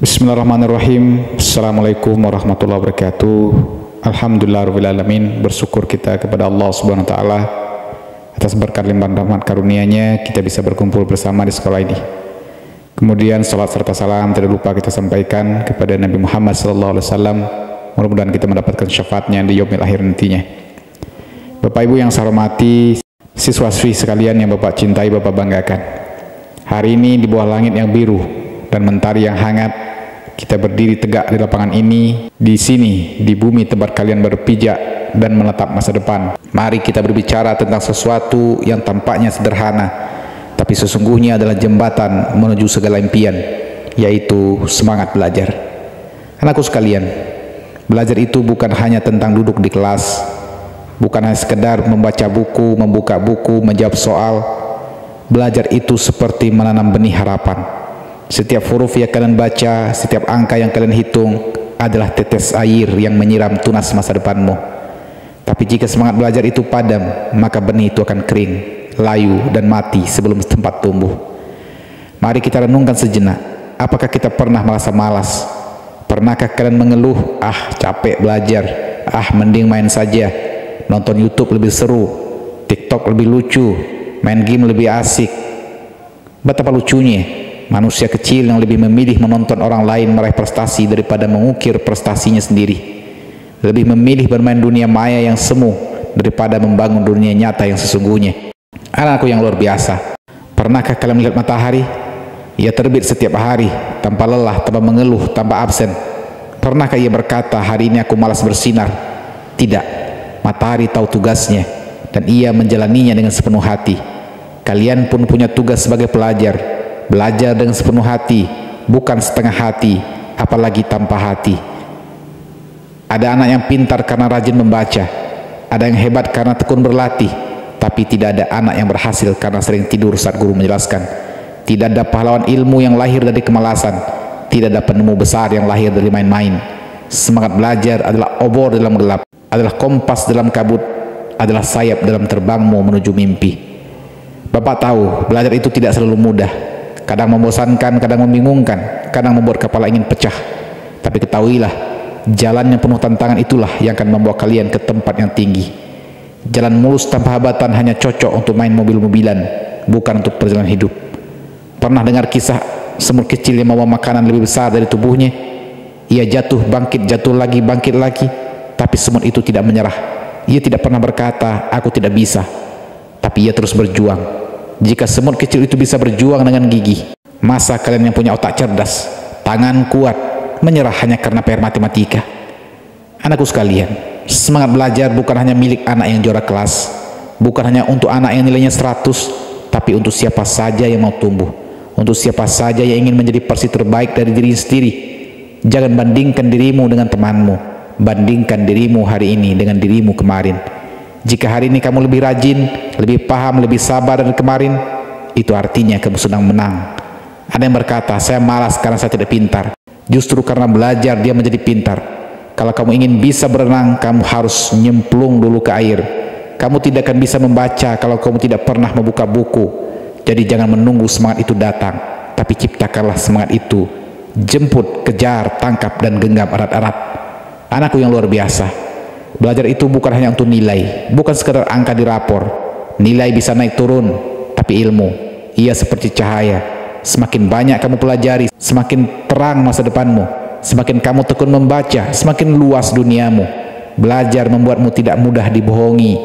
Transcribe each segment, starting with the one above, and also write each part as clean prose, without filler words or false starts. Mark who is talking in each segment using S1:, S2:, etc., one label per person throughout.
S1: Bismillahirrahmanirrahim. Assalamualaikum warahmatullahi wabarakatuh. Alhamdulillahirrahmanirrahim. Bersyukur kita kepada Allah Subhanahu wa Ta'ala atas berkat limpahan rahmat karunia-Nya kita bisa berkumpul bersama di sekolah ini. Kemudian salat serta salam tidak lupa kita sampaikan kepada Nabi Muhammad SAW. Mudah-mudahan kita mendapatkan syafaatnya di yaumil akhir nantinya. Bapak Ibu yang saya hormati, siswa-siswi sekalian yang Bapak cintai, Bapak banggakan. Hari ini di bawah langit yang biru dan mentari yang hangat, kita berdiri tegak di lapangan ini, di sini, di bumi tempat kalian berpijak dan menatap masa depan. Mari kita berbicara tentang sesuatu yang tampaknya sederhana, tapi sesungguhnya adalah jembatan menuju segala impian, yaitu semangat belajar. Anakku sekalian, belajar itu bukan hanya tentang duduk di kelas, bukan hanya sekedar membaca buku, membuka buku, menjawab soal. Belajar itu seperti menanam benih harapan. Setiap huruf yang kalian baca, setiap angka yang kalian hitung adalah tetes air yang menyiram tunas masa depanmu. Tapi jika semangat belajar itu padam, maka benih itu akan kering, layu, dan mati sebelum tempat tumbuh. Mari kita renungkan sejenak. Apakah kita pernah merasa malas? Pernahkah kalian mengeluh, capek belajar, mending main saja, nonton YouTube lebih seru, TikTok lebih lucu, main game lebih asik. Betapa lucunya manusia kecil yang lebih memilih menonton orang lain meraih prestasi daripada mengukir prestasinya sendiri. Lebih memilih bermain dunia maya yang semu daripada membangun dunia nyata yang sesungguhnya. Anakku yang luar biasa, pernahkah kalian melihat matahari? Ia terbit setiap hari, tanpa lelah, tanpa mengeluh, tanpa absen. Pernahkah ia berkata, hari ini aku malas bersinar? Tidak, matahari tahu tugasnya dan ia menjalaninya dengan sepenuh hati. Kalian pun punya tugas sebagai pelajar. Belajar dengan sepenuh hati, bukan setengah hati, apalagi tanpa hati. Ada anak yang pintar karena rajin membaca, ada yang hebat karena tekun berlatih, tapi tidak ada anak yang berhasil karena sering tidur saat guru menjelaskan. Tidak ada pahlawan ilmu yang lahir dari kemalasan, tidak ada penemu besar yang lahir dari main-main. Semangat belajar adalah obor dalam gelap, adalah kompas dalam kabut, adalah sayap dalam terbangmu menuju mimpi. Bapak tahu, belajar itu tidak selalu mudah. Kadang membosankan, kadang membingungkan, kadang membuat kepala ingin pecah. Tapi ketahuilah, jalan yang penuh tantangan itulah yang akan membawa kalian ke tempat yang tinggi. Jalan mulus tanpa hambatan hanya cocok untuk main mobil-mobilan, bukan untuk perjalanan hidup. Pernah dengar kisah semut kecil yang membawa makanan lebih besar dari tubuhnya? Ia jatuh, bangkit, jatuh lagi, bangkit lagi. Tapi semut itu tidak menyerah. Ia tidak pernah berkata, aku tidak bisa. Tapi ia terus berjuang. Jika semut kecil itu bisa berjuang dengan gigih, masa kalian yang punya otak cerdas, tangan kuat, menyerah hanya karena PR matematika? Anakku sekalian, semangat belajar bukan hanya milik anak yang juara kelas, bukan hanya untuk anak yang nilainya 100, tapi untuk siapa saja yang mau tumbuh, untuk siapa saja yang ingin menjadi versi terbaik dari diri sendiri. Jangan bandingkan dirimu dengan temanmu, bandingkan dirimu hari ini dengan dirimu kemarin. Jika hari ini kamu lebih rajin, lebih paham, lebih sabar dari kemarin, itu artinya kamu sedang menang. Ada yang berkata, saya malas karena saya tidak pintar. Justru karena belajar dia menjadi pintar. Kalau kamu ingin bisa berenang, kamu harus nyemplung dulu ke air. Kamu tidak akan bisa membaca kalau kamu tidak pernah membuka buku. Jadi jangan menunggu semangat itu datang, tapi ciptakanlah semangat itu. Jemput, kejar, tangkap, dan genggam erat-erat. Anakku yang luar biasa, belajar itu bukan hanya untuk nilai, bukan sekedar angka di rapor. Nilai bisa naik turun, tapi ilmu, ia seperti cahaya. Semakin banyak kamu pelajari, semakin terang masa depanmu. Semakin kamu tekun membaca, semakin luas duniamu. Belajar membuatmu tidak mudah dibohongi,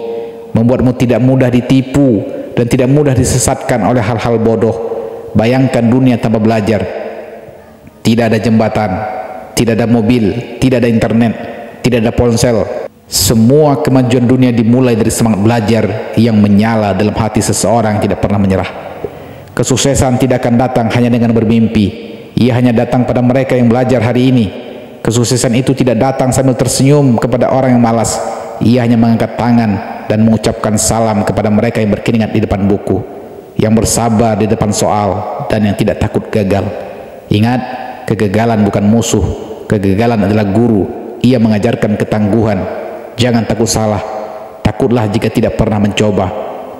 S1: membuatmu tidak mudah ditipu, dan tidak mudah disesatkan oleh hal-hal bodoh. Bayangkan dunia tanpa belajar. Tidak ada jembatan, tidak ada mobil, tidak ada internet, tidak ada ponsel. Semua kemajuan dunia dimulai dari semangat belajar yang menyala dalam hati seseorang yang tidak pernah menyerah. Kesuksesan tidak akan datang hanya dengan bermimpi. Ia hanya datang pada mereka yang belajar hari ini. Kesuksesan itu tidak datang sambil tersenyum kepada orang yang malas. Ia hanya mengangkat tangan dan mengucapkan salam kepada mereka yang berkeringat di depan buku, yang bersabar di depan soal, dan yang tidak takut gagal. Ingat, kegagalan bukan musuh. Kegagalan adalah guru. Ia mengajarkan ketangguhan. Jangan takut salah, takutlah jika tidak pernah mencoba,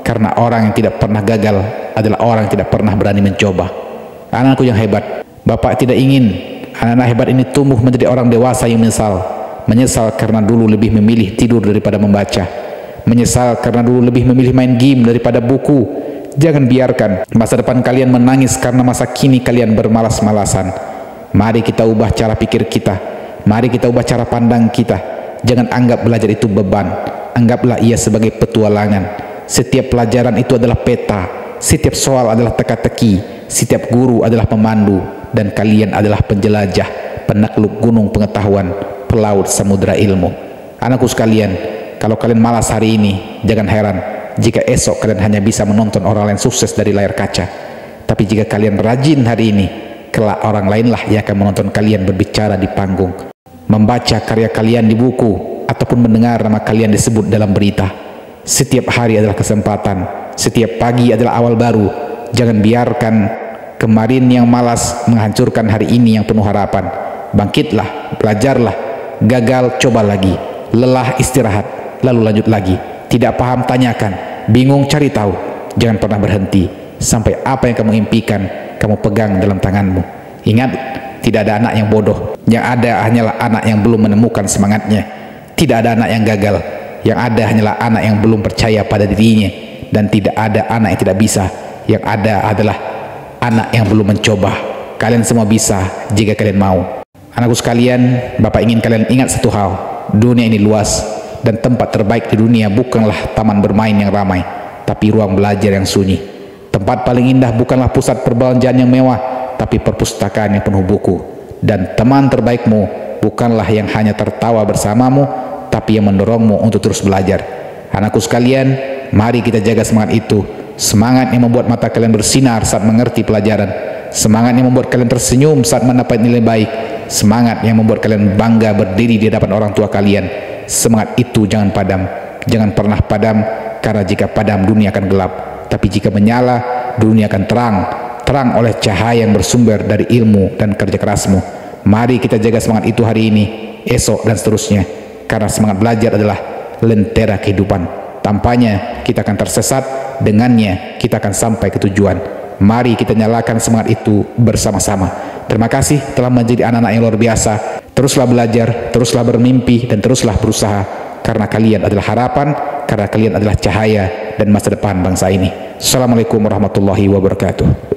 S1: karena orang yang tidak pernah gagal adalah orang yang tidak pernah berani mencoba. Anakku yang hebat, Bapak tidak ingin anak-anak hebat ini tumbuh menjadi orang dewasa yang menyesal karena dulu lebih memilih tidur daripada membaca, menyesal karena dulu lebih memilih main game daripada buku. Jangan biarkan masa depan kalian menangis karena masa kini kalian bermalas-malasan. Mari kita ubah cara pikir kita, mari kita ubah cara pandang kita. Jangan anggap belajar itu beban, anggaplah ia sebagai petualangan. Setiap pelajaran itu adalah peta, setiap soal adalah teka-teki, setiap guru adalah pemandu, dan kalian adalah penjelajah, penakluk gunung pengetahuan, pelaut samudera ilmu. Anakku sekalian, kalau kalian malas hari ini, jangan heran jika esok kalian hanya bisa menonton orang lain sukses dari layar kaca. Tapi jika kalian rajin hari ini, kelak orang lainlah yang akan menonton kalian berbicara di panggung, membaca karya kalian di buku, ataupun mendengar nama kalian disebut dalam berita. Setiap hari adalah kesempatan, setiap pagi adalah awal baru. Jangan biarkan kemarin yang malas menghancurkan hari ini yang penuh harapan. Bangkitlah, belajarlah, gagal coba lagi, lelah istirahat, lalu lanjut lagi. Tidak paham tanyakan, bingung cari tahu. Jangan pernah berhenti sampai apa yang kamu impikan kamu pegang dalam tanganmu. Ingat, tidak ada anak yang bodoh, yang ada hanyalah anak yang belum menemukan semangatnya. Tidak ada anak yang gagal, yang ada hanyalah anak yang belum percaya pada dirinya. Dan tidak ada anak yang tidak bisa, yang ada adalah anak yang belum mencoba. Kalian semua bisa jika kalian mau. Anakku sekalian, Bapak ingin kalian ingat satu hal, dunia ini luas, dan tempat terbaik di dunia bukanlah taman bermain yang ramai, tapi ruang belajar yang sunyi. Tempat paling indah bukanlah pusat perbelanjaan yang mewah, tapi perpustakaan yang penuh buku. Dan teman terbaikmu bukanlah yang hanya tertawa bersamamu, tapi yang mendorongmu untuk terus belajar. Anakku sekalian, mari kita jaga semangat itu, semangat yang membuat mata kalian bersinar saat mengerti pelajaran, semangat yang membuat kalian tersenyum saat mendapat nilai baik, semangat yang membuat kalian bangga berdiri di hadapan orang tua kalian. Semangat itu jangan padam, jangan pernah padam, karena jika padam dunia akan gelap, tapi jika menyala dunia akan terang oleh cahaya yang bersumber dari ilmu dan kerja kerasmu. Mari kita jaga semangat itu hari ini, esok dan seterusnya, karena semangat belajar adalah lentera kehidupan. Tampaknya kita akan tersesat, dengannya kita akan sampai ke tujuan. Mari kita nyalakan semangat itu bersama-sama. Terima kasih telah menjadi anak-anak yang luar biasa. Teruslah belajar, teruslah bermimpi, dan teruslah berusaha, karena kalian adalah harapan, karena kalian adalah cahaya dan masa depan bangsa ini. Assalamualaikum warahmatullahi wabarakatuh.